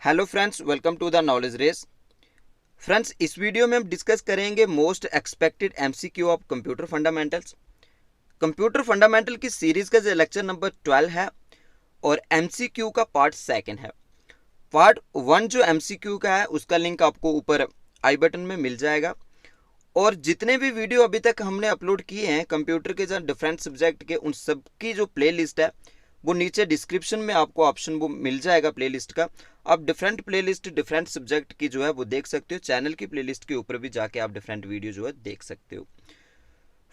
Hello friends, welcome to the knowledge race. Friends, इस video में हम डिस्कस करेंगे most expected MCQ of computer fundamentals. Computer fundamental की series का जो लेक्चर नंबर 12 है और एमसीक्यू का पार्ट सेकंड है। पार्ट 1 जो एमसीक्यू का है उसका लिंक आपको ऊपर आई बटन में मिल जाएगा। और जितने भी वीडियो अभी तक हमने अपलोड किए हैं कंप्यूटर के जो डिफरेंट सब्जेक्ट के, उन सब की जो प्ले लिस्ट है वो नीचे डिस्क्रिप्शन में आपको ऑप्शन वो मिल जाएगा प्लेलिस्ट का। आप डिफरेंट प्लेलिस्ट डिफरेंट सब्जेक्ट की जो है वो देख सकते हो। चैनल की प्लेलिस्ट के ऊपर भी जाके आप डिफरेंट वीडियो जो है देख सकते हो।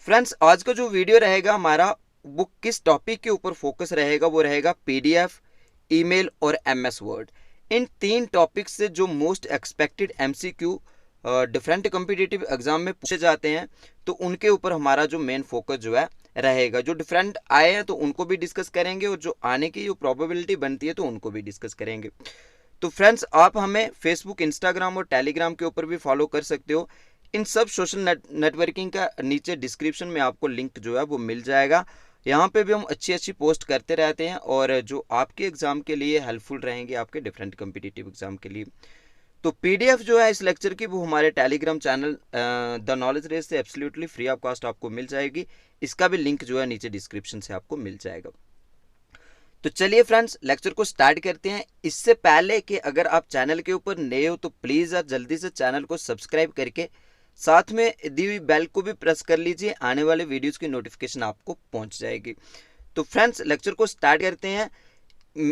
फ्रेंड्स, आज का जो वीडियो रहेगा हमारा वो किस टॉपिक के ऊपर फोकस रहेगा, वो रहेगा पीडीएफ, ईमेल और एमएस वर्ड। इन तीन टॉपिक से जो most expected MCQ different competitive exam में पूछे जाते हैं, तो उनके ऊपर हमारा जो मेन फोकस जो है रहेगा। जो डिफरेंट आए हैं तो उनको भी डिस्कस करेंगे और जो आने की जो प्रोबेबिलिटी बनती है तो उनको भी डिस्कस करेंगे। तो फ्रेंड्स, आप हमें फेसबुक, इंस्टाग्राम और टेलीग्राम के ऊपर भी फॉलो कर सकते हो। इन सब सोशल नेटवर्किंग का नीचे डिस्क्रिप्शन में आपको लिंक जो है वो मिल जाएगा। यहाँ पे भी हम अच्छी अच्छी पोस्ट करते रहते हैं और जो आपके एग्जाम के लिए हेल्पफुल रहेंगे, आपके डिफरेंट कॉम्पिटिटिव एग्जाम के लिए। तो पीडीएफ जो है इस लेक्चर की वो हमारे Telegram channel the knowledge race से एब्सोल्युटली फ्री ऑफ कॉस्ट आपको मिल जाएगी। इसका भी लिंक जो है नीचे डिस्क्रिप्शन से आपको मिल जाएगा। तो चलिए फ्रेंड्स, लेक्चर को स्टार्ट करते हैं। इससे पहले कि अगर आप चैनल के ऊपर नए हो तो प्लीज़ आप जल्दी से चैनल को सब्सक्राइब करके साथ में दी हुई बेल को भी प्रेस कर लीजिए। आने वाले वीडियोज़ की नोटिफिकेशन आपको पहुँच जाएगी। तो फ्रेंड्स, लेक्चर को स्टार्ट करते हैं।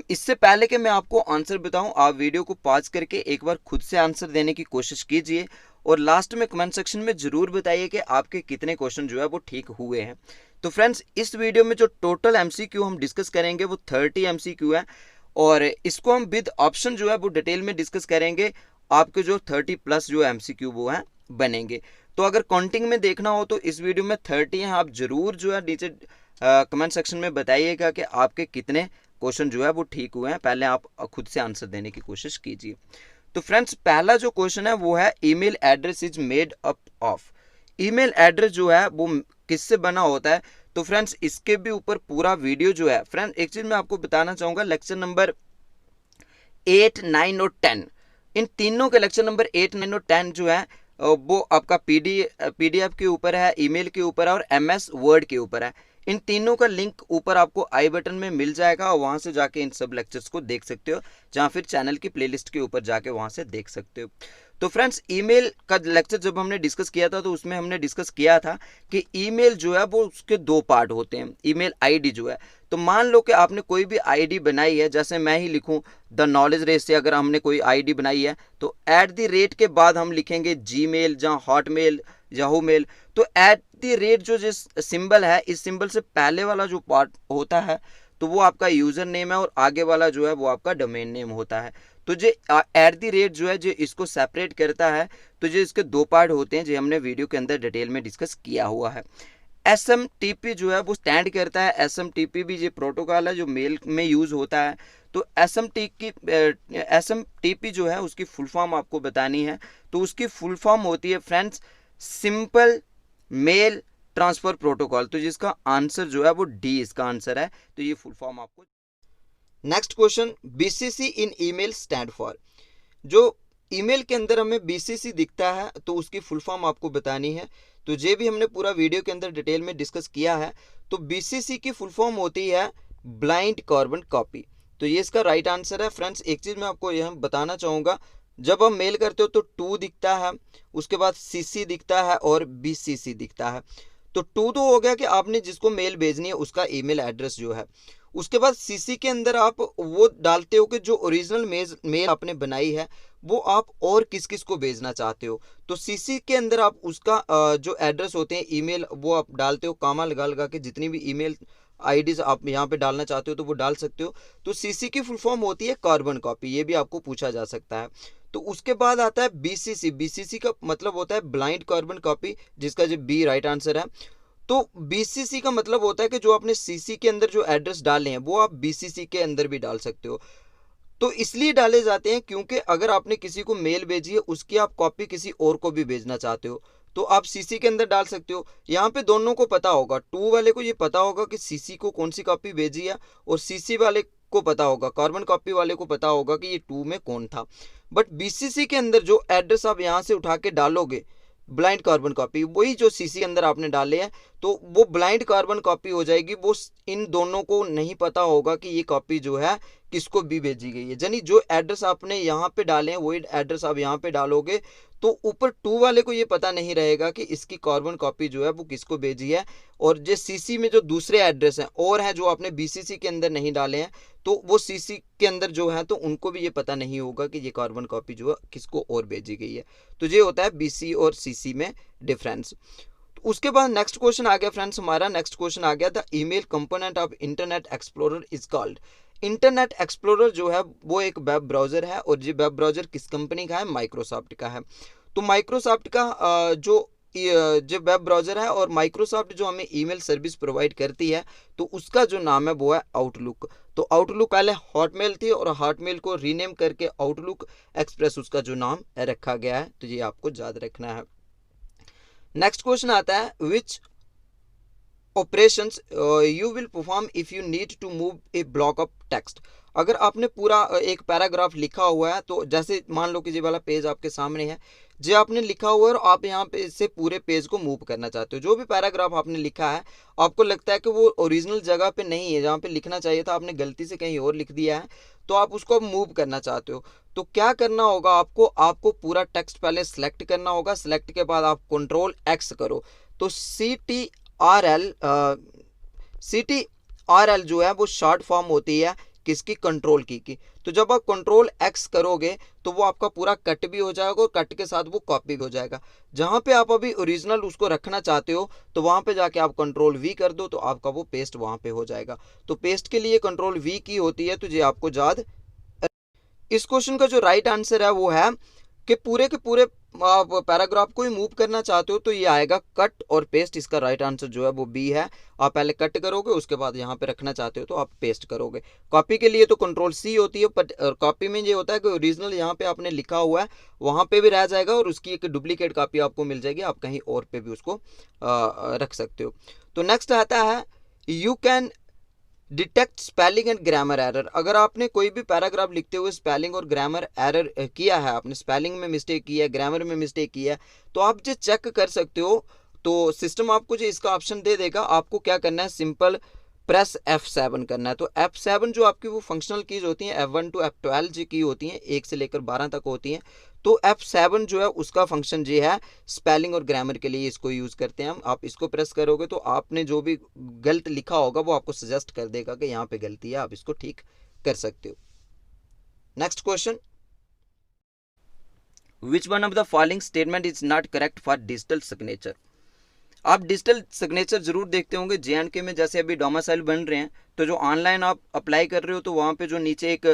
इससे पहले कि मैं आपको आंसर बताऊं, आप वीडियो को पॉज करके एक बार खुद से आंसर देने की कोशिश कीजिए और लास्ट में कमेंट सेक्शन में ज़रूर बताइए कि आपके कितने क्वेश्चन जो है वो ठीक हुए हैं। तो फ्रेंड्स, इस वीडियो में जो टोटल एमसीक्यू हम डिस्कस करेंगे वो 30 एमसीक्यू है और इसको हम विद ऑप्शन जो है वो डिटेल में डिस्कस करेंगे। आपके जो 30 प्लस जो एमसीक्यू वो हैं बनेंगे। तो अगर काउंटिंग में देखना हो तो इस वीडियो में 30 हैं। आप ज़रूर जो है नीचे कमेंट सेक्शन में बताइएगा कि आपके कितने क्वेश्चन जो है वो ठीक हुए हैं। पहले आप खुद से आंसर देने की कोशिश कीजिए। तो फ्रेंड्स, पहला जो क्वेश्चन है वो है email address is made up of. Email address जो है वो किससे बना होता है? तो फ्रेंड्स, इसके भी ऊपर पूरा वीडियो जो है, फ्रेंड्स एक चीज़ मैं आपको बताना चाहूँगा, लेक्चर नंबर 8, 9 और 10, इन तीनों के लेक्चर नंबर 8, 9 और 10 जो है वो आपका पीडीएफ के ऊपर है, ईमेल के ऊपर है और एमएस वर्ड के ऊपर है। इन तीनों का लिंक ऊपर आपको आई बटन में मिल जाएगा और वहाँ से जाके इन सब लेक्चर्स को देख सकते हो, जहाँ फिर चैनल की प्लेलिस्ट के ऊपर जाके वहाँ से देख सकते हो। तो फ्रेंड्स, ईमेल का लेक्चर जब हमने डिस्कस किया था तो उसमें हमने डिस्कस किया था कि ईमेल जो है वो उसके दो पार्ट होते हैं। ईमेल आईडी जो है, तो मान लो कि आपने कोई भी आईडी बनाई है, जैसे मैं ही लिखूं द नॉलेज रेस से अगर हमने कोई आईडी बनाई है तो @ के बाद हम लिखेंगे जीमेल, जहाँ हॉटमेल, याहू मेल। तो @ जो जिस सिंबल है, इस सिंबल से पहले वाला जो पार्ट होता है तो वो आपका यूज़र नेम है और आगे वाला जो है वो आपका डोमेन नेम होता है। तो जो @ जो है जो इसको सेपरेट करता है, तो जो इसके दो पार्ट होते हैं जो हमने वीडियो के अंदर डिटेल में डिस्कस किया हुआ है। SMTP जो है वो स्टैंड करता है, SMTP भी ये प्रोटोकॉल है जो मेल में यूज़ होता है। तो SMTP जो है उसकी फुल फॉर्म आपको बतानी है। तो उसकी फुल फॉर्म होती है friends simple mail transfer protocol. तो जिसका आंसर जो है वो डी इसका आंसर है। तो ये फुल फॉर्म आपको। Next question, BCC in email stand for. जो ईमेल के अंदर हमें BCC दिखता है तो उसकी फुल फॉर्म आपको बतानी है। तो ये भी हमने पूरा वीडियो के अंदर डिटेल में डिस्कस किया है। तो BCC की फुल फॉर्म होती है ब्लाइंड कार्बन कॉपी। तो ये इसका राइट आंसर है। फ्रेंड्स, एक चीज़ मैं आपको यहाँ बताना चाहूँगा, जब हम मेल करते हो तो 2 दिखता है, उसके बाद CC दिखता है और BCC दिखता है। तो 2 तो हो गया कि आपने जिसको मेल भेजनी है उसका ईमेल एड्रेस जो है। उसके बाद CC के अंदर आप वो डालते हो कि जो ओरिजिनल मेल आपने बनाई है वो आप और किस किस को भेजना चाहते हो। तो CC के अंदर आप उसका जो एड्रेस होते हैं ईमेल वो आप डालते हो, कामा लगा लगा के जितनी भी ईमेल आईडीज आप यहाँ पे डालना चाहते हो तो वो डाल सकते हो। तो CC की फुल फॉर्म होती है कार्बन कॉपी, ये भी आपको पूछा जा सकता है। तो उसके बाद आता है BCC। BCC का मतलब होता है ब्लाइंड कार्बन कॉपी, जिसका जो बी राइट आंसर है। तो BCC का मतलब होता है कि जो आपने CC के अंदर जो एड्रेस डाले हैं वो आप BCC के अंदर भी डाल सकते हो। तो इसलिए डाले जाते हैं क्योंकि अगर आपने किसी को मेल भेजी है उसकी आप कॉपी किसी और को भी भेजना चाहते हो तो आप CC के अंदर डाल सकते हो। यहाँ पे दोनों को पता होगा, 2 वाले को ये पता होगा कि CC को कौन सी कॉपी भेजी है और CC वाले को पता होगा, कार्बन कॉपी वाले को पता होगा कि ये 2 में कौन था। बट बीसीसी के अंदर जो एड्रेस आप यहाँ से उठा के डालोगे ब्लाइंड कार्बन कॉपी, वही जो सीसी अंदर आपने डाले हैं, तो वो ब्लाइंड कार्बन कॉपी हो जाएगी। वो इन दोनों को नहीं पता होगा कि ये कॉपी जो है किसको भी भेजी गई है। यानी जो एड्रेस आपने यहाँ पे डाले हैं वही एड्रेस आप यहाँ पे डालोगे, तो ऊपर 2 वाले को ये पता नहीं रहेगा कि इसकी कार्बन कॉपी जो है वो किसको भेजी है। और जो सीसी में जो दूसरे एड्रेस हैं और हैं जो आपने बीसीसी के अंदर नहीं डाले हैं, तो वो सीसी के अंदर जो है तो उनको भी ये पता नहीं होगा कि ये कार्बन कॉपी जो है किसको और भेजी गई है। तो ये होता है बीसी और सीसी में डिफरेंस। तो उसके बाद नेक्स्ट क्वेश्चन आ गया फ्रेंड्स, हमारा नेक्स्ट क्वेश्चन आ गया, the email component of internet explorer is called. Internet explorer जो है वो एक वेब ब्राउज़र है, और ये वेब ब्राउज़र किस कंपनी का है? माइक्रोसॉफ्ट का है। तो माइक्रोसॉफ्ट का जो वेब ब्राउज़र है, और माइक्रोसॉफ्ट जो हमें ईमेल सर्विस प्रोवाइड करती है, तो उसका जो नाम है वो है आउटलुक। तो आउटलुक पहले हॉटमेल थी, और हॉटमेल को रीनेम करके आउटलुक एक्सप्रेस उसका जो नाम रखा गया है। तो ये आपको याद रखना है। नेक्स्ट क्वेश्चन आता है, which operations you will perform if you need to move a block of text. अगर आपने पूरा एक पैराग्राफ लिखा हुआ है, तो जैसे मान लो कि ये वाला पेज आपके सामने है, जो आपने लिखा हुआ है और आप यहाँ पे इससे पूरे पेज को मूव करना चाहते हो, जो भी पैराग्राफ आपने लिखा है आपको लगता है कि वो ओरिजिनल जगह पे नहीं है, जहाँ पे लिखना चाहिए था आपने गलती से कहीं और लिख दिया है, तो आप उसको मूव करना चाहते हो, तो क्या करना होगा आपको पूरा टेक्स्ट पहले सेलेक्ट करना होगा। सेलेक्ट के बाद आप Ctrl+X करो, तो CTRL जो है वो शॉर्ट फॉर्म होती है किसकी? कंट्रोल की। तो जब आप Ctrl+X करोगे तो वो आपका पूरा कट भी हो जाएगा, और कट के साथ वो कॉपी भी हो जाएगा। जहाँ पे आप अभी ओरिजिनल उसको रखना चाहते हो, तो वहाँ पे जाके आप Ctrl+V कर दो, तो आपका वो पेस्ट वहाँ पे हो जाएगा। तो पेस्ट के लिए Ctrl+V की होती है, तो ये आपको याद। इस क्वेश्चन का जो राइट आंसर है वो है कि पूरे के पूरे आप पैराग्राफ को ही मूव करना चाहते हो, तो ये आएगा कट और पेस्ट। इसका राइट आंसर जो है वो बी है। आप पहले कट करोगे, उसके बाद यहाँ पे रखना चाहते हो तो आप पेस्ट करोगे। कॉपी के लिए तो Ctrl+C होती है, बट कॉपी में ये होता है कि ओरिजिनल यहाँ पे आपने लिखा हुआ है वहाँ पे भी रह जाएगा, और उसकी एक डुप्लीकेट कॉपी आपको मिल जाएगी, आप कहीं और पे भी उसको रख सकते हो। तो नेक्स्ट आता है, you can detect spelling and grammar error. अगर आपने कोई भी पैराग्राफ लिखते हुए स्पेलिंग और ग्रामर एरर किया है, आपने स्पेलिंग में मिस्टेक की है, ग्रामर में मिस्टेक की है, तो आप जो चेक कर सकते हो, तो सिस्टम आपको जो इसका ऑप्शन दे देगा। आपको क्या करना है? सिंपल प्रेस F7 करना है। तो F7 जो आपकी वो फंक्शनल कीज होती हैं, F1 to F12 जो की होती हैं, 1 से लेकर 12 तक होती हैं। तो F7 जो है उसका फंक्शन जो है स्पेलिंग और ग्रामर के लिए इसको यूज़ करते हैं हम। आप इसको प्रेस करोगे तो आपने जो भी गलत लिखा होगा वो आपको सजेस्ट कर देगा कि यहाँ पे गलती है, आप इसको ठीक कर सकते हो। Next question, which one of the following statement is not correct for digital signature. आप डिजिटल सिग्नेचर जरूर देखते होंगे J&K में, जैसे अभी डोमिसाइल बन रहे हैं, तो जो ऑनलाइन आप अप्लाई कर रहे हो, तो वहाँ पे जो नीचे एक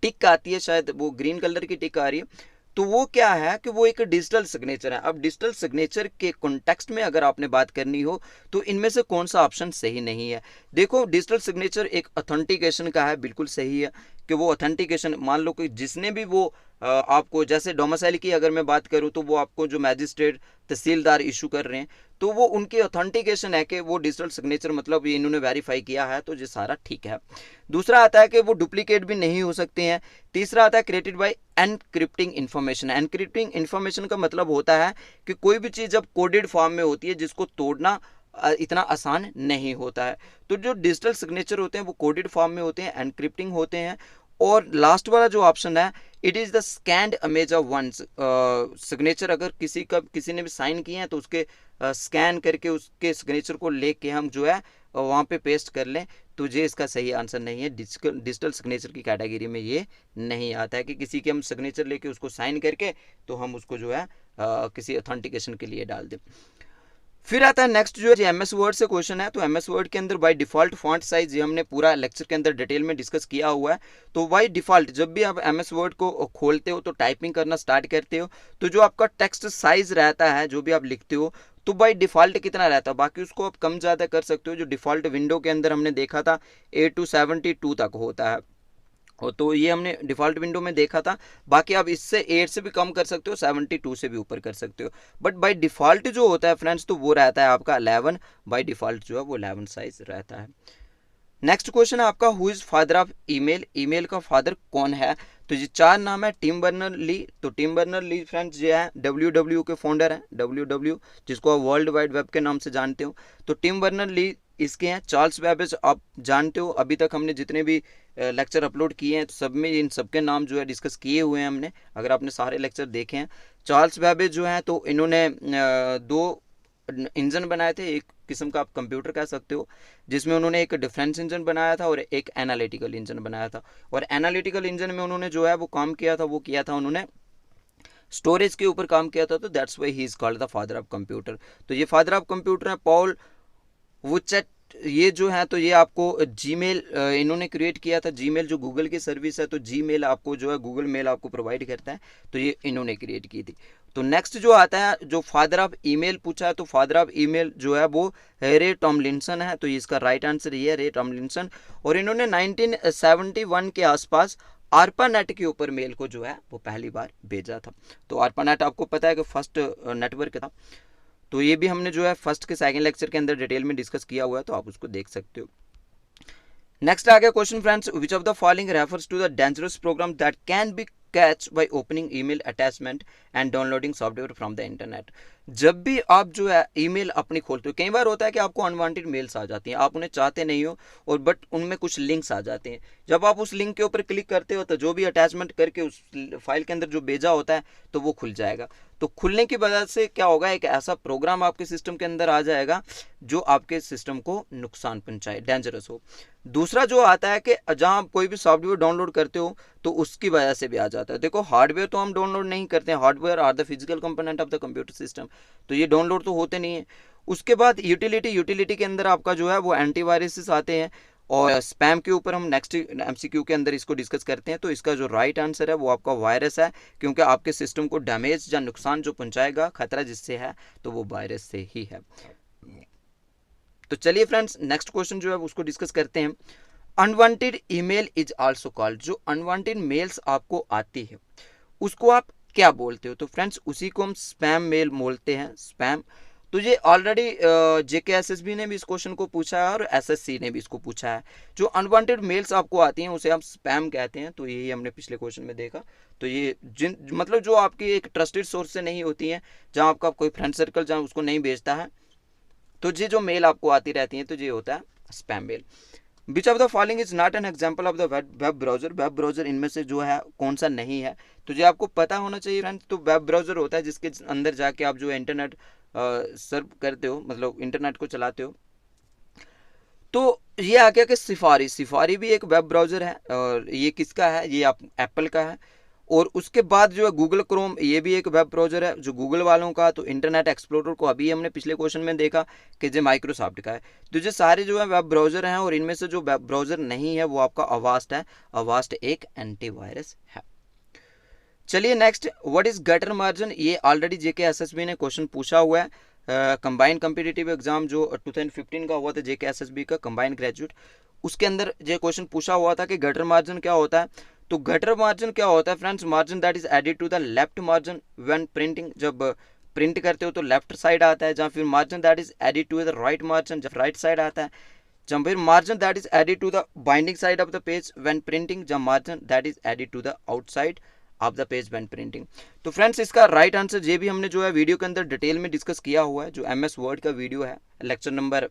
टिक आती है, शायद वो ग्रीन कलर की टिक आ रही है, तो वो क्या है कि वो एक डिजिटल सिग्नेचर है। अब डिजिटल सिग्नेचर के कॉन्टेक्स्ट में अगर आपने बात करनी हो, तो इनमें से कौन सा ऑप्शन सही नहीं है? देखो, डिजिटल सिग्नेचर एक ऑथेंटिकेशन का है, बिल्कुल सही है कि वो ऑथेंटिकेशन, मान लो कि जिसने भी वो आपको, जैसे डोमिसाइल की अगर मैं बात करूं, तो वो आपको जो मैजिस्ट्रेट तहसीलदार इशू कर रहे हैं, तो वो उनकी ऑथेंटिकेशन है कि वो डिजिटल सिग्नेचर, मतलब ये इन्होंने वेरीफाई किया है, तो ये सारा ठीक है। दूसरा आता है कि वो डुप्लीकेट भी नहीं हो सकते हैं। तीसरा आता है क्रिएटेड बाय एनक्रिप्टिंग इन्फॉर्मेशन। एनक्रिप्टिंग इन्फॉर्मेशन का मतलब होता है कि कोई भी चीज़ जब कोडेड फॉर्म में होती है जिसको तोड़ना इतना आसान नहीं होता है। तो जो डिजिटल सिग्नेचर होते हैं वो कोडेड फॉर्म में होते हैं, एनक्रिप्टिंग होते हैं। और लास्ट वाला जो ऑप्शन है, it is the scanned image of one's signature. अगर किसी ने भी साइन किए हैं तो उसके स्कैन करके उसके सिग्नेचर को लेके हम जो है वहाँ पे पेस्ट कर लें, तो ये इसका सही आंसर नहीं है। डिजिटल सिग्नेचर की कैटेगरी में ये नहीं आता है कि किसी के हम सिग्नेचर लेके उसको साइन करके तो हम उसको जो है किसी ऑथेंटिकेशन के लिए डाल दें। फिर आता है नेक्स्ट जो है MS वर्ड से क्वेश्चन है। तो MS वर्ड के अंदर बाय डिफ़ॉल्ट फॉन्ट साइज, ये हमने पूरा लेक्चर के अंदर डिटेल में डिस्कस किया हुआ है। तो बाय डिफ़ॉल्ट जब भी आप MS वर्ड को खोलते हो तो टाइपिंग करना स्टार्ट करते हो, तो जो आपका टेक्स्ट साइज रहता है, जो भी आप लिखते हो, तो बाय डिफ़ॉल्ट कितना रहता है, बाकी उसको आप कम ज़्यादा कर सकते हो। जो डिफ़ॉल्ट विंडो के अंदर हमने देखा था 8 to 72 तक होता है, तो ये हमने डिफ़ॉल्ट विंडो में देखा था। बाकी आप इससे 8 से भी कम कर सकते हो, 72 से भी ऊपर कर सकते हो। बट बाय डिफ़ॉल्ट जो होता है फ्रेंड्स, तो वो रहता है आपका 11। बाय डिफ़ॉल्ट जो है वो 11 साइज रहता है। नेक्स्ट क्वेश्चन है आपका, who is father of email, email का फादर कौन है। तो ये 4 नाम है। टिम बर्नर ली, तो टिम बर्नर ली फ्रेंड्स जो है WW के फाउंडर हैं, WW जिसको आप वर्ल्ड वाइड वेब के नाम से जानते हो। तो टिम बर्नर ली इसके हैं। चार्ल्स बेबेज आप जानते हो, अभी तक हमने जितने भी लेक्चर अपलोड किए हैं तो सब में इन सबके नाम जो है डिस्कस किए हुए हैं हमने, अगर आपने सारे लेक्चर देखे हैं। चार्ल्स बेबेज जो हैं तो इन्होंने 2 इंजन बनाए थे, एक किस्म का आप कंप्यूटर कह सकते हो, जिसमें उन्होंने एक डिफरेंस इंजन बनाया था और एक एनालिटिकल इंजन बनाया था। और एनालिटिकल इंजन में उन्होंने जो है वो काम किया था, वो किया था उन्होंने स्टोरेज के ऊपर काम किया था। तो that's why he is called the father of computer. तो ये फादर ऑफ कंप्यूटर है पॉल वुचेट। ये जो है तो ये आपको जीमेल इन्होंने क्रिएट किया था। जीमेल जो गूगल की सर्विस है, तो जीमेल आपको जो है गूगल मेल आपको प्रोवाइड करता है, तो ये इन्होंने क्रिएट की थी। तो नेक्स्ट जो आता है, जो फादर ऑफ ईमेल पूछा है, तो फादर ऑफ ईमेल जो है वो रे टॉमलिंसन है। तो इसका राइट आंसर ये है, रे टॉमलिंसन। और इन्होंने 1971 के आसपास ARPANET के ऊपर मेल को जो है वो पहली बार भेजा था। तो ARPANET आपको पता है कि फर्स्ट नेटवर्क था। तो ये भी हमने जो है फर्स्ट के सेकंड लेक्चर के अंदर डिटेल में डिस्कस किया हुआ है, तो आप उसको देख सकते हो। नेक्स्ट आ गया question friends, which of the following refers to the dangerous program that can be catch by opening email attachment and downloading software from the internet. जब भी आप जो है ईमेल अपनी खोलते हो, कई बार होता है कि आपको अनवांटेड मेल्स आ जाती हैं, आप उन्हें चाहते नहीं हो और बट उनमें कुछ लिंक्स आ जाते हैं। जब आप उस लिंक के ऊपर क्लिक करते हो तो जो भी अटैचमेंट करके उस फाइल के अंदर जो भेजा होता है तो वो खुल जाएगा। तो खुलने की वजह से क्या होगा, एक ऐसा प्रोग्राम आपके सिस्टम के अंदर आ जाएगा जो आपके सिस्टम को नुकसान पहुंचाए, डेंजरस हो। दूसरा जो आता है कि जहां आप कोई भी सॉफ्टवेयर डाउनलोड करते हो तो उसकी वजह से भी आ जाता है। देखो हार्डवेयर तो हम डाउनलोड नहीं करते हैं, hardware are the physical component of the computer system, तो ये डाउनलोड तो होते नहीं है। उसके बाद यूटिलिटी के अंदर आपका जो है वो एंटीवायरसेस आते हैं। और स्पैम के ऊपर हम नेक्स्ट MCQ के अंदर इसको डिस्कस करते हैं। तो इसका जो राइट आंसर है वो आपका वायरस है, क्योंकि आपके सिस्टम को डैमेज या नुकसान जो पहुंचाएगा, खतरा जिससे है, तो वो वायरस से ही है। तो चलिए फ्रेंड्स, नेक्स्ट क्वेश्चन जो है उसको डिस्कस करते हैं। Unwanted email is also called, जो अनवांटेड मेल्स आपको आती है उसको आप क्या बोलते हो। तो फ्रेंड्स उसी को हम स्पैम मेल बोलते हैं, स्पैम। तो ये ऑलरेडी JK SSB ने भी इस क्वेश्चन को पूछा है और SSC ने भी इसको पूछा है। जो अनवांटेड मेल्स आपको आती हैं उसे हम स्पैम कहते हैं। तो यही हमने पिछले क्वेश्चन में देखा। तो ये मतलब जो आपकी एक ट्रस्टेड सोर्स से नहीं होती हैं, जहाँ आपका कोई फ्रेंड सर्कल जहाँ उसको नहीं भेजता है, तो ये जो मेल आपको आती रहती हैं तो ये होता है spam mail. Which of the following is not an example of the web browser, web browser इनमें से जो है कौन सा नहीं है। तो ये आपको पता होना चाहिए फ्रेंड्स। तो वेब ब्राउजर होता है जिसके अंदर जाके आप जो है इंटरनेट सर्व करते हो, मतलब इंटरनेट को चलाते हो। तो ये आ गया कि सिफारी, सिफारी भी एक वेब ब्राउजर है। और ये किसका है, ये आप एप्पल का है। और उसके बाद जो है गूगल क्रोम, ये भी एक वेब ब्राउजर है जो गूगल वालों का। तो इंटरनेट एक्सप्लोरर को अभी हमने पिछले क्वेश्चन में देखा कि जो माइक्रोसॉफ्ट का है। तो ये सारे जो है वेब ब्राउजर हैं, और इनमें से जो वेब ब्राउजर नहीं है वो आपका अवास्ट है। अवास्ट एक एंटीवायरस है। चलिए next, what is gutter margin. ये ऑलरेडी JK SSB ने क्वेश्चन पूछा हुआ है। कंबाइंड कम्पिटिटिव एग्जाम जो 2015 का हुआ था JK SSB का कंबाइंड ग्रेजुएट, उसके अंदर ये क्वेश्चन पूछा हुआ था कि गटर मार्जिन क्या होता है। तो गटर मार्जिन क्या होता है friends, margin that is added to the left margin when printing, जब प्रिंट करते हो तो लेफ्ट साइड आता है। जहाँ फिर margin that is added to the right margin, जब राइट साइड आता है। जब फिर margin that is added to the binding side of the page when printing, जब margin that is added to the outside of the page when printing. तो friends इसका right answer ये भी हमने जो है वीडियो के अंदर डिटेल में डिस्कस किया हुआ है। जो MS वर्ड का वीडियो है, लेक्चर नंबर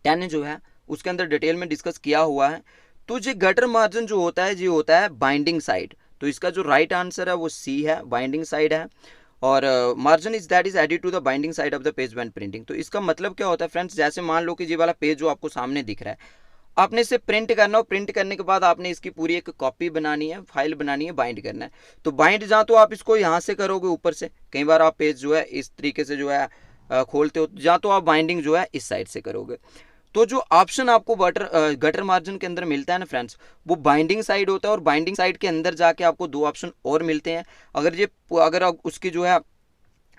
10 जो है उसके अंदर डिटेल में डिस्कस किया हुआ है। तो ये गटर मार्जिन जो होता है ये होता है बाइंडिंग साइड। तो इसका जो राइट आंसर है वो C है, बाइंडिंग साइड है। और margin is that is added to the binding side of the page when printing. तो इसका मतलब क्या होता है फ्रेंड्स, जैसे मान लो कि ये वाला पेज जो आपको सामने दिख रहा है, आपने इसे प्रिंट करना हो, प्रिंट करने के बाद आपने इसकी पूरी एक कॉपी बनानी है, फाइल बनानी है, बाइंड करना है। तो बाइंड जहाँ तो आप इसको यहाँ से करोगे ऊपर से, कई बार आप पेज जो है इस तरीके से जो है खोलते हो, जहाँ तो आप बाइंडिंग जो है इस साइड से करोगे। तो जो ऑप्शन आपको गटर मार्जिन के अंदर मिलता है ना फ्रेंड्स, वो बाइंडिंग साइड होता है। और बाइंडिंग साइड के अंदर जाके आपको 2 ऑप्शन और मिलते हैं। अगर उसकी जो है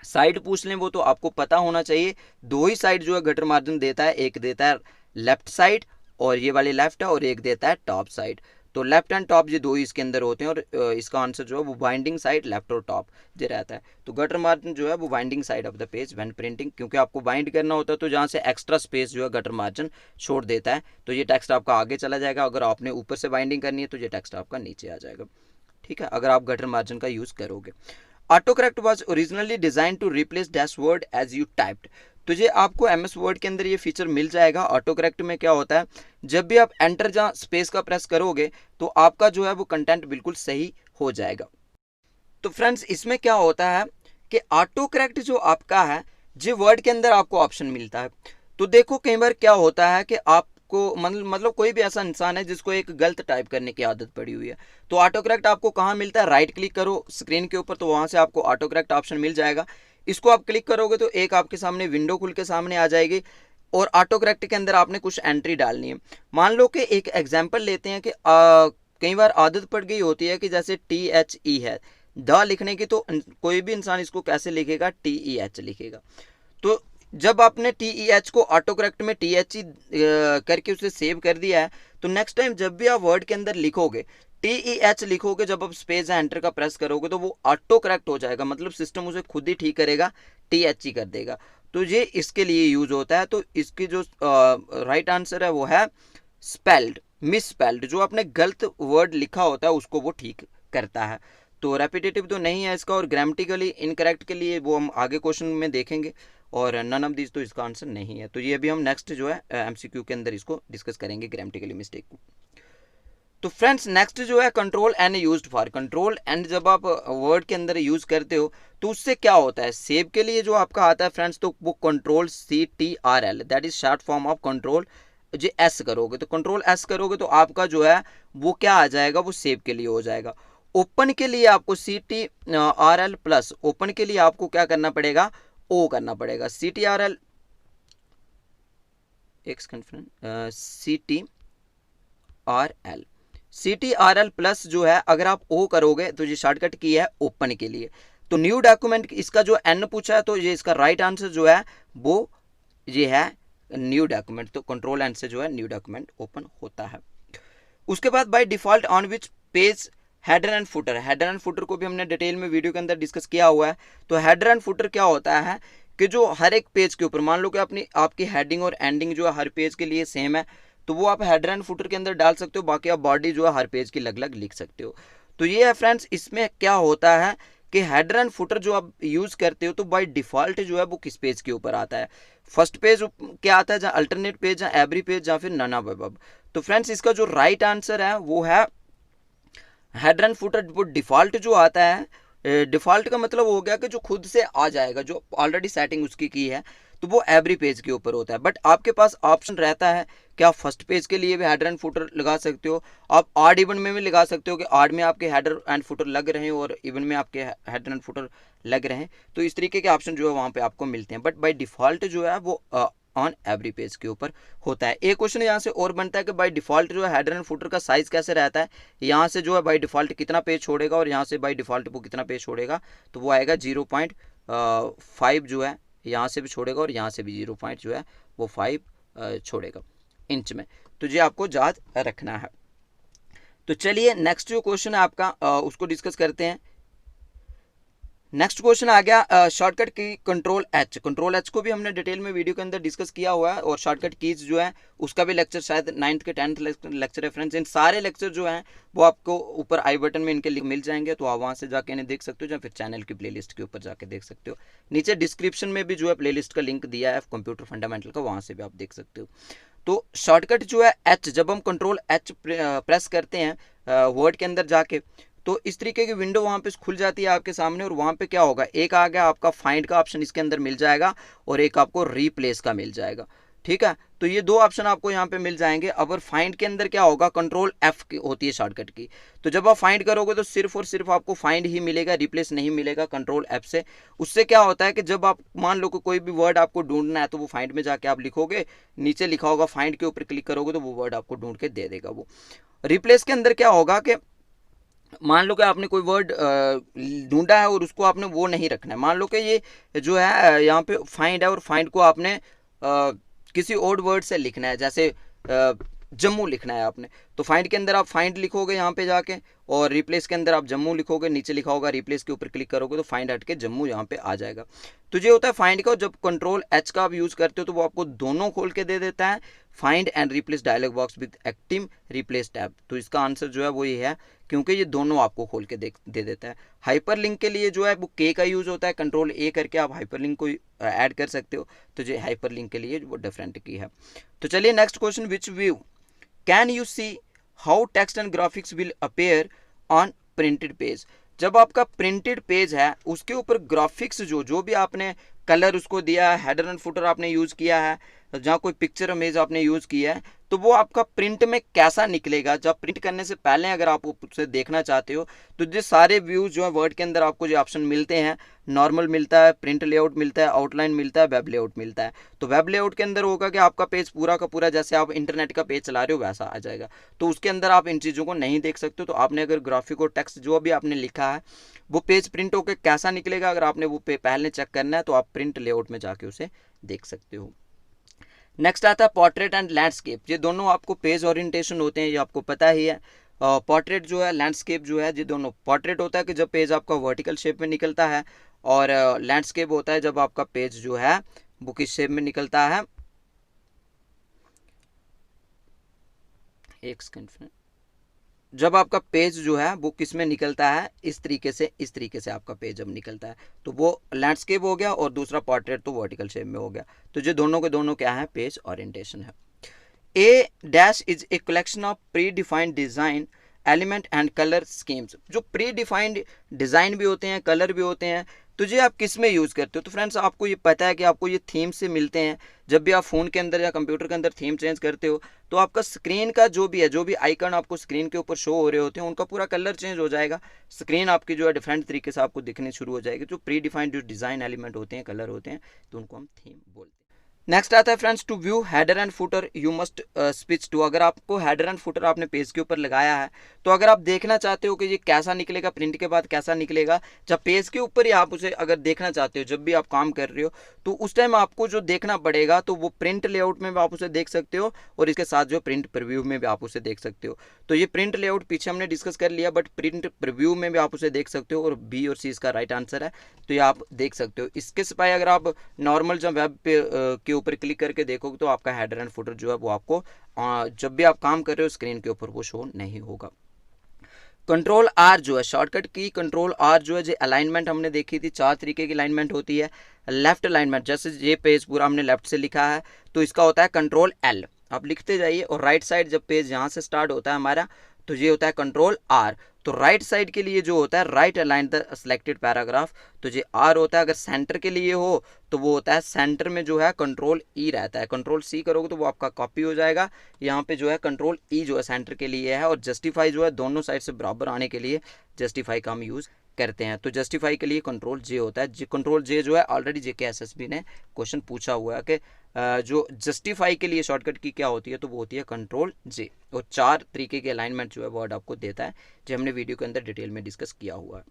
साइड पूछ लें वो तो आपको पता होना चाहिए। 2 ही साइड जो है गटर मार्जिन देता है, एक देता है लेफ्ट साइड और ये वाली लेफ्ट है, और एक देता है टॉप साइड। तो लेफ्ट एंड टॉप ये दो ही इसके अंदर होते हैं, और इसका आंसर जो है वो बाइंडिंग साइड लेफ्ट और टॉप जो रहता है। तो गटर मार्जिन जो है वो binding side of the page when printing, क्योंकि आपको बाइंड करना होता है तो जहाँ से एक्स्ट्रा स्पेस जो है गटर मार्जिन छोड़ देता है, तो ये टेक्स्ट आपका आगे चला जाएगा। अगर आपने ऊपर से बाइंडिंग करनी है तो ये टेक्स्ट आपका नीचे आ जाएगा, ठीक है, अगर आप गटर मार्जिन का यूज़ करोगे। Autocorrect was originally design to replace dash word as you typed. तो ये आपको MS वर्ड के अंदर ये फीचर मिल जाएगा। ऑटो करेक्ट में क्या होता है, जब भी आप एंटर जहाँ स्पेस का प्रेस करोगे तो आपका जो है वो कंटेंट बिल्कुल सही हो जाएगा। तो फ्रेंड्स इसमें क्या होता है कि ऑटो करेक्ट जो आपका है ये वर्ड के अंदर आपको ऑप्शन मिलता है। तो देखो कई बार क्या होता है कि आपको मतलब कोई भी ऐसा इंसान है जिसको एक गलत टाइप करने की आदत पड़ी हुई है, तो ऑटो करेक्ट आपको कहाँ मिलता है, राइट क्लिक करो स्क्रीन के ऊपर तो वहाँ से आपको ऑटो करेक्ट ऑप्शन मिल जाएगा। इसको आप क्लिक करोगे तो एक आपके सामने विंडो खुल के सामने आ जाएगी, और ऑटो करेक्ट के अंदर आपने कुछ एंट्री डालनी है। मान लो कि एक एग्जाम्पल लेते हैं कि कई बार आदत पड़ गई होती है कि जैसे THE है द लिखने की, तो कोई भी इंसान इसको कैसे लिखेगा, TEH लिखेगा। तो जब आपने TEH को ऑटो करेक्ट में THE करके उसे सेव कर दिया है, तो नेक्स्ट टाइम जब भी आप वर्ड के अंदर लिखोगे TEH लिखोगे, जब आप स्पेस या एंटर का प्रेस करोगे तो वो ऑटो करेक्ट हो जाएगा, मतलब सिस्टम उसे खुद ही ठीक करेगा, THE कर देगा। तो ये इसके लिए यूज होता है। तो इसकी जो राइट आंसर है वो है स्पेल्ड, मिस स्पेल्ड, जो आपने गलत वर्ड लिखा होता है उसको वो ठीक करता है। तो रेपिटेटिव तो नहीं है इसका, और ग्रामेटिकली इनकरेक्ट के लिए वो हम आगे क्वेश्चन में देखेंगे, और नन ऑफ दिस तो इसका आंसर नहीं है। तो ये अभी हम नेक्स्ट जो है MCQ के अंदर इसको डिस्कस करेंगे ग्रामेटिकली मिस्टेक को। तो फ्रेंड्स नेक्स्ट जो है control N used for. Control N जब आप वर्ड के अंदर यूज करते हो तो उससे क्या होता है, सेव के लिए जो आपका आता है फ्रेंड्स, तो वो CTRL that is short form of control जो S करोगे, तो कंट्रोल S करोगे तो आपका जो है वो क्या आ जाएगा, वो सेव के लिए हो जाएगा। ओपन के लिए आपको CTRL प्लस, ओपन के लिए आपको क्या करना पड़ेगा, O करना पड़ेगा। CTRL एक सेकंड फ्रेंड, CTRL प्लस जो है अगर आप O करोगे तो ये शॉर्टकट की है ओपन के लिए। तो न्यू डॉक्यूमेंट इसका जो N पूछा है, तो ये इसका राइट आंसर जो है वो ये है न्यू डॉक्यूमेंट। तो कंट्रोल N से जो है न्यू डॉक्यूमेंट ओपन होता है। उसके बाद by default on which page header and footer. Header and footer को भी हमने डिटेल में वीडियो के अंदर डिस्कस किया हुआ है। तो हेडर एंड फुटर क्या होता है कि जो हर एक पेज के ऊपर, मान लो कि आपकी हेडिंग और एंडिंग जो है हर पेज के लिए सेम है, तो वो आप हेडर एंड फुटर के अंदर डाल सकते हो, बाकी आप बॉडी जो है हर पेज की अलग अलग लिख सकते हो। तो ये है फ्रेंड्स, इसमें क्या होता है कि हेडर एंड फुटर जो आप यूज करते हो तो बाय डिफॉल्ट जो है वो किस पेज के ऊपर आता है, फर्स्ट पेज क्या आता है, जहाँ अल्टरनेट पेज, जहाँ एवरी पेज, या फिर नन ऑफ अबव। तो फ्रेंड्स इसका जो राइट आंसर है वो है हेडर एंड फुटर। वो डिफॉल्ट जो आता है, डिफॉल्ट का मतलब हो गया कि जो खुद से आ जाएगा, जो ऑलरेडी सेटिंग उसकी की है, तो वो एवरी पेज के ऊपर होता है। बट आपके पास ऑप्शन रहता है कि आप फर्स्ट पेज के लिए भी हेडर एंड फुटर लगा सकते हो, आप ऑड इवन में भी लगा सकते हो कि ऑड में आपके हेडर एंड फुटर लग रहे हैं और इवन में आपके हेडर एंड फुटर लग रहे हैं। तो इस तरीके के ऑप्शन जो है वहाँ पे आपको मिलते हैं, बट बाय डिफॉल्ट जो है वो ऑन एवरी पेज के ऊपर होता है। एक क्वेश्चन यहाँ से और बनता है कि बाय डिफॉल्ट जो है हेडर एंड फुटर का साइज कैसे रहता है, यहाँ से जो है बाय डिफॉल्ट कितना पेज छोड़ेगा और यहाँ से बाय डिफॉल्ट वो कितना पेज छोड़ेगा, तो वो आएगा 0.5 जो है यहाँ से भी छोड़ेगा और यहाँ से भी 0. जो है वो 5 छोड़ेगा इंच में। तो ये आपको याद रखना है। तो चलिए नेक्स्ट जो क्वेश्चन है आपका उसको डिस्कस करते हैं। नेक्स्ट क्वेश्चन आ गया शॉर्टकट की कंट्रोल H। कंट्रोल H को भी हमने डिटेल में वीडियो के अंदर डिस्कस किया हुआ है, और शॉर्टकट कीज जो है उसका भी लेक्चर शायद 9th के 10th लेक्चर रेफरेंस, इन सारे लेक्चर जो हैं वो आपको ऊपर आई बटन में इनके लिंक मिल जाएंगे, तो आप वहाँ से जाके इन्हें देख सकते हो, या फिर चैनल की प्लेलिस्ट के ऊपर जाके देख सकते हो। नीचे डिस्क्रिप्शन में भी जो है प्लेलिस्ट का लिंक दिया है कंप्यूटर फंडामेंटल का, वहाँ से भी आप देख सकते हो। तो शॉर्टकट जो है H, जब हम कंट्रोल H प्रेस करते हैं वर्ड के अंदर जाके, तो इस तरीके की विंडो वहाँ पे खुल जाती है आपके सामने, और वहाँ पे क्या होगा, एक आ गया आपका फाइंड का ऑप्शन इसके अंदर मिल जाएगा, और एक आपको रिप्लेस का मिल जाएगा। ठीक है, तो ये दो ऑप्शन आपको यहाँ पे मिल जाएंगे। अब फाइंड के अंदर क्या होगा, कंट्रोल F की होती है शॉर्टकट की, तो जब आप फाइंड करोगे तो सिर्फ और सिर्फ आपको फाइंड ही मिलेगा, रिप्लेस नहीं मिलेगा कंट्रोल F से। उससे क्या होता है कि जब आप मान लो कोई भी वर्ड आपको ढूंढना है, तो वो फाइंड में जाके आप लिखोगे, नीचे लिखा होगा फाइंड के ऊपर क्लिक करोगे तो वो वर्ड आपको ढूंढ के दे देगा। वो रिप्लेस के अंदर क्या होगा कि मान लो कि आपने कोई वर्ड ढूंढा है और उसको आपने वो नहीं रखना है, मान लो कि ये जो है यहाँ पे फाइंड है और फाइंड को आपने किसी और वर्ड से लिखना है, जैसे जम्मू लिखना है आपने, तो फाइंड के अंदर आप फाइंड लिखोगे यहाँ पे जाके, और रिप्लेस के अंदर आप जम्मू लिखोगे, नीचे लिखा होगा रिप्लेस के ऊपर क्लिक करोगे तो फाइंड हट के जम्मू यहाँ पे आ जाएगा। तो ये होता है फाइंड का। जब कंट्रोल एच का आप यूज़ करते हो तो वो आपको दोनों खोल के दे देता है, find and replace dialog box with active replace tab. तो इसका आंसर जो है वो ये है, क्योंकि ये दोनों आपको खोल के दे देता है। हाइपर लिंक के लिए जो है वो के का यूज़ होता है, कंट्रोल ए करके आप हाइपर लिंक को ऐड कर सकते हो, तो जो हाइपर लिंक के लिए वो डिफरेंट की है। तो चलिए next question, which view can you see how text and graphics will appear on printed page. जब आपका प्रिंटेड पेज है उसके ऊपर ग्राफिक्स जो भी आपने कलर उसको दिया है, हेडर एंड फुटर आपने यूज़ किया है, जहाँ कोई पिक्चर इमेज आपने यूज़ किया है, तो वो आपका प्रिंट में कैसा निकलेगा। जब प्रिंट करने से पहले अगर आप उसे देखना चाहते हो तो जो सारे व्यूज़ जो है वर्ड के अंदर आपको जो ऑप्शन मिलते हैं, नॉर्मल मिलता है, प्रिंट लेआउट मिलता है, आउटलाइन मिलता है, वेब लेआउट मिलता है। तो वेब लेआउट के अंदर होगा कि आपका पेज पूरा का पूरा जैसे आप इंटरनेट का पेज चला रहे हो वैसा आ जाएगा, तो उसके अंदर आप इन चीज़ों को नहीं देख सकते। तो आपने अगर ग्राफिक और टेक्स्ट जो भी आपने लिखा है वो पेज प्रिंट होकर कैसा निकलेगा, अगर आपने वो पहले चेक करना है तो आप प्रिंट लेआउट में जाके उसे देख सकते हो। नेक्स्ट आता है पोर्ट्रेट एंड लैंडस्केप। ये दोनों आपको पेज ओरिएंटेशन होते हैं, ये आपको पता ही है। पोर्ट्रेट जो है, लैंडस्केप जो है, ये दोनों पोर्ट्रेट होता है कि जब पेज आपका वर्टिकल शेप में निकलता है, और लैंडस्केप होता है जब आपका पेज जो है वो किस शेप में निकलता है, एक सेकंड, जब आपका पेज जो है वो किस में निकलता है, इस तरीके से आपका पेज जब निकलता है तो वो लैंडस्केप हो गया, और दूसरा पोर्ट्रेट तो वर्टिकल शेप में हो गया। तो जो दोनों के दोनों क्या है, पेज ओरिएंटेशन है। A dash is a collection of predefined design element and colour schemes. जो प्री डिफाइंड डिज़ाइन भी होते हैं, कलर भी होते हैं, तो ये आप किस में यूज़ करते हो। तो फ्रेंड्स आपको ये पता है कि आपको ये थीम से मिलते हैं। जब भी आप फ़ोन के अंदर या कंप्यूटर के अंदर थीम चेंज करते हो तो आपका स्क्रीन का जो भी आइकन आपको स्क्रीन के ऊपर शो हो रहे होते हैं उनका पूरा कलर चेंज हो जाएगा, स्क्रीन आपकी जो है डिफरेंट तरीके से आपको दिखनी शुरू हो जाएगी। जो प्री डिफाइंड जो डिज़ाइन एलिमेंट होते हैं, कलर होते हैं, तो उनको हम थीम बोलते हैं। नेक्स्ट आता है friends, to view header and footer you must switch to. अगर आपको हेडर एंड फुटर आपने पेज के ऊपर लगाया है तो अगर आप देखना चाहते हो कि ये कैसा निकलेगा, प्रिंट के बाद कैसा निकलेगा, जब पेज के ऊपर ही आप उसे अगर देखना चाहते हो, जब भी आप काम कर रहे हो तो उस टाइम आपको जो देखना पड़ेगा तो वो प्रिंट लेआउट में भी आप उसे देख सकते हो, और इसके साथ जो प्रिंट प्रीव्यू में भी आप उसे देख सकते हो। तो ये प्रिंट लेआउट पीछे हमने डिस्कस कर लिया, बट प्रिंट प्रीव्यू में भी आप उसे देख सकते हो, और बी और सी इसका राइट आंसर है, तो ये आप देख सकते हो। इसके सिवाय अगर आप नॉर्मल जब वेब पे के ऊपर क्लिक करके देखोगे तो आपका हेडर एंड फुटर जो है वो आपको जब भी आप काम कर रहे हो स्क्रीन के ऊपर वो शो नहीं होगा। कंट्रोल आर जो है शॉर्टकट की, कंट्रोल आर जो है जो अलाइनमेंट हमने देखी थी, 4 तरीके की अलाइनमेंट होती है। लेफ्ट अलाइनमेंट, जैसे ये पेज पूरा हमने लेफ्ट से लिखा है तो इसका होता है कंट्रोल एल, आप लिखते जाइए। और राइट साइड जब पेज यहाँ से स्टार्ट होता है हमारा तो ये होता है कंट्रोल आर। तो राइट साइड के लिए जो होता है right align the selected paragraph, तो ये आर होता है। अगर सेंटर के लिए हो तो वो होता है सेंटर में जो है कंट्रोल ई रहता है। कंट्रोल सी करोगे तो वो आपका कॉपी हो जाएगा। यहाँ पे जो है कंट्रोल ई जो है सेंटर के लिए है, और जस्टिफाई जो है दोनों साइड से बराबर आने के लिए जस्टिफाई का हम यूज़ करते हैं। तो जस्टिफाई के लिए कंट्रोल जे होता है। कंट्रोल जे जो है ऑलरेडी जेके एसएसबी ने क्वेश्चन पूछा हुआ है कि जो जस्टिफाई के लिए शॉर्टकट की क्या होती है, तो वो होती है कंट्रोल जे। और 4 तरीके के अलाइनमेंट जो है वर्ड आपको देता है, जो हमने वीडियो के अंदर डिटेल में डिस्कस किया हुआ है।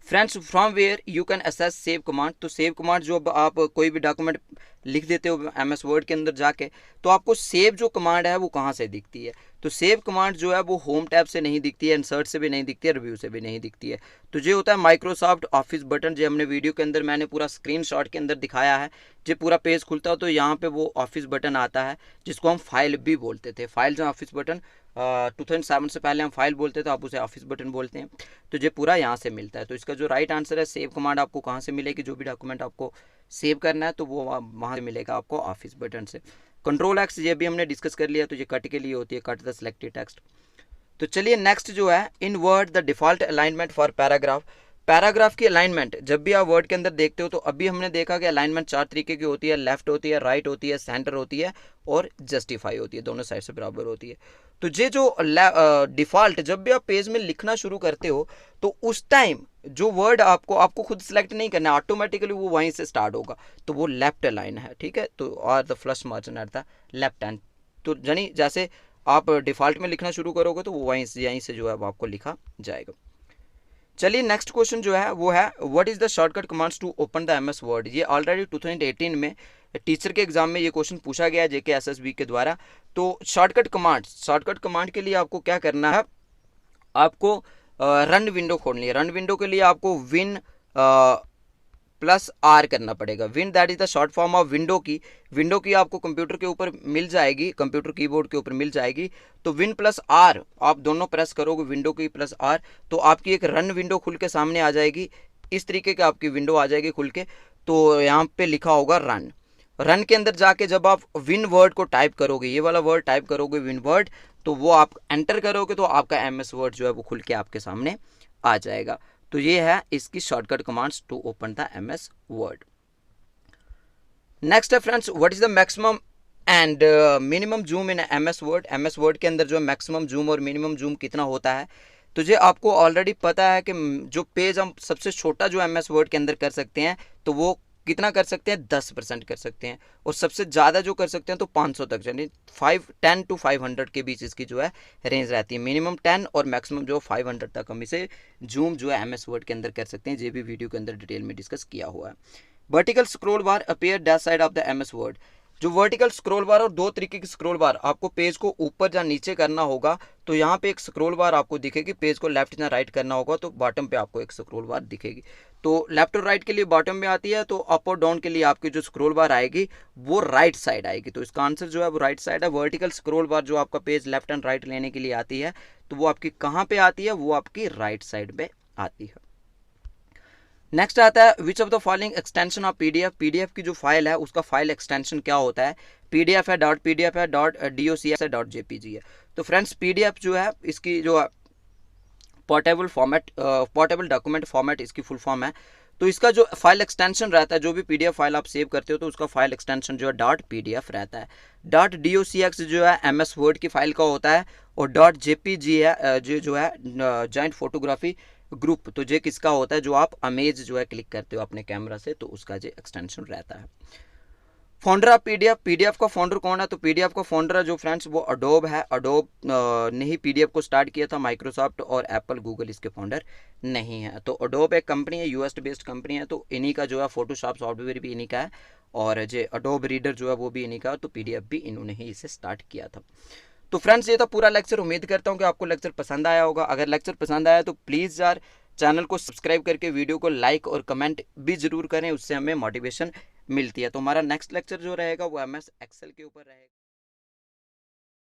Friends, from where you can access save command. तो सेव कमांड जो आप कोई भी डॉक्यूमेंट लिख देते हो MS वर्ड के अंदर जाके, तो आपको सेव जो कमांड है वो कहाँ से दिखती है। तो सेव कमांड जो है वो होम टैब से नहीं दिखती है, इंसर्ट से भी नहीं दिखती है, रिव्यू से भी नहीं दिखती है। तो ये होता है माइक्रोसॉफ्ट ऑफिस बटन, जो हमने वीडियो के अंदर मैंने पूरा स्क्रीनशॉट के अंदर दिखाया है। जो पूरा पेज खुलता है तो यहाँ पे वो ऑफिस बटन आता है, जिसको हम फाइल भी बोलते थे। फाइल जो ऑफिस बटन 2007 से पहले हम फाइल बोलते थे, आप उसे ऑफिस बटन बोलते हैं। तो ये पूरा यहाँ से मिलता है। तो इसका जो राइट आंसर है, सेव कमांड आपको कहाँ से मिलेगी, जो भी डॉक्यूमेंट आपको सेव करना है तो वो वहाँ से मिलेगा आपको ऑफिस बटन से। कंट्रोल एक्स ये भी हमने डिस्कस कर लिया, तो ये कट के लिए होती है, कट द सिलेक्टेड टेक्स्ट। तो चलिए नेक्स्ट जो है, in Word the default alignment for paragraph. Paragraph की अलाइनमेंट जब भी आप वर्ड के अंदर देखते हो तो अभी हमने देखा कि अलाइनमेंट 4 तरीके की होती है, लेफ्ट होती है, राइट होती है, सेंटर होती है, और जस्टिफाई होती है, दोनों साइड से बराबर होती है। तो ये जो डिफ़ॉल्ट जब भी आप पेज में लिखना शुरू करते हो तो उस टाइम जो वर्ड आपको खुद सेलेक्ट नहीं करना है, ऑटोमेटिकली वो वहीं से स्टार्ट होगा, तो वो लेफ्ट अलाइन है, ठीक है। तो और the flush margin at the left hand, तो यानी जैसे आप डिफ़ॉल्ट में लिखना शुरू करोगे तो वो यहीं से जो है वो आपको लिखा जाएगा। चलिए नेक्स्ट क्वेश्चन जो है वो है what is the shortcut commands to open the MS Word. ये ऑलरेडी 2018 में टीचर के एग्जाम में ये क्वेश्चन पूछा गया जेके एसएसबी के द्वारा। तो शॉर्टकट कमांड के लिए आपको क्या करना है, आपको रन विंडो खोलनी है। रन विंडो के लिए आपको विन प्लस आर करना पड़ेगा। Win that is the short form of window की आपको कंप्यूटर के ऊपर मिल जाएगी, कंप्यूटर कीबोर्ड के ऊपर मिल जाएगी। तो विन प्लस आर आप दोनों प्रेस करोगे, विंडो की प्लस आर, तो आपकी एक रन विंडो खुल के सामने आ जाएगी। इस तरीके की आपकी विंडो आ जाएगी खुल के। तो यहाँ पे लिखा होगा रन के अंदर जाके जब आप विन वर्ड को टाइप करोगे, ये वाला वर्ड टाइप करोगे विन वर्ड, तो वो आप एंटर करोगे तो आपका एमएस वर्ड जो है वो खुल के आपके सामने आ जाएगा। तो ये है इसकी shortcut commands to open the MS Word. Next है friends, what is the maximum and minimum zoom in MS Word. MS Word के अंदर जो है मैक्सिमम जूम और मिनिमम जूम कितना होता है। तो ये आपको ऑलरेडी पता है कि जो पेज हम सबसे छोटा जो एमएस वर्ड के अंदर कर सकते हैं तो वो कितना कर सकते हैं, 10% कर सकते हैं। और सबसे ज़्यादा जो कर सकते हैं तो 500 तक, यानी 10 to 500 के बीच इसकी जो है रेंज रहती है। मिनिमम 10 और मैक्सिमम जो 500 तक हम इसे जूम जो है एमएस वर्ड के अंदर कर सकते हैं। ये भी वीडियो के अंदर डिटेल में डिस्कस किया हुआ है। Vertical scroll bar appear that side of the MS word. जो वर्टिकल स्क्रॉल बार और दो तरीके की स्क्रॉल बार, आपको पेज को ऊपर या नीचे करना होगा तो यहाँ पे एक स्क्रॉल बार आपको दिखेगी, पेज को लेफ्ट या राइट करना होगा तो बॉटम पे आपको एक स्क्रॉल बार दिखेगी। तो लेफ्ट और राइट के लिए बॉटम में आती है, तो अप और डाउन के लिए आपकी जो स्क्रॉल बार आएगी वो राइट साइड आएगी। तो इसका आंसर जो है वो राइट साइड है। वर्टिकल स्क्रॉल बार जो आपका पेज लेफ्ट एंड राइट लेने के लिए आती है तो वो आपकी कहाँ पे आती है, वो आपकी राइट साइड में आती है। नेक्स्ट आता है विच of the following extension of PDF. PDF की जो फाइल है उसका फाइल एक्सटेंशन क्या होता है। पीडीएफ है, डॉट पीडीएफ है, डॉट डॉक है, डॉट जेपीजी है। तो फ्रेंड्स पीडीएफ जो है इसकी जो पोर्टेबल डॉक्यूमेंट फॉर्मेट इसकी फुल फॉर्म है। तो इसका जो फाइल एक्सटेंशन रहता है, जो भी पीडीएफ फाइल आप सेव करते हो तो उसका फाइल एक्सटेंशन जो है डॉट पीडीएफ रहता है। डॉट डॉक्स जो है एमएस वर्ड की फाइल का होता है, और डॉट जेपीजी है जो है जॉइंट फोटोग्राफी ग्रुप। तो ये किसका होता है, जो आप इमेज जो है क्लिक करते हो अपने कैमरा से, तो उसका जो एक्सटेंशन रहता है। Founder of PDF. पीडीएफ का फाउंडर कौन है, तो पीडीएफ का फाउंडर जो फ्रेंड्स वो अडोब है। अडोब ने ही पीडीएफ को स्टार्ट किया था, माइक्रोसॉफ्ट और एप्पल गूगल इसके फाउंडर नहीं है। तो अडोब एक कंपनी है, यूएस बेस्ड कंपनी है, तो इन्हीं का जो है फोटोशॉप सॉफ्टवेयर भी इन्हीं का है, और जो अडोब रीडर जो है वो भी इन्हीं का, तो पीडीएफ भी इन्होंने ही इसे स्टार्ट किया था। तो फ्रेंड्स ये था पूरा लेक्चर। उम्मीद करता हूँ कि आपको लेक्चर पसंद आया होगा। अगर लेक्चर पसंद आया तो प्लीज़ यार चैनल को सब्सक्राइब करके वीडियो को लाइक और कमेंट भी ज़रूर करें, उससे हमें मोटिवेशन मिलती है। तो हमारा नेक्स्ट लेक्चर जो रहेगा वो एमएस एक्सेल के ऊपर रहेगा।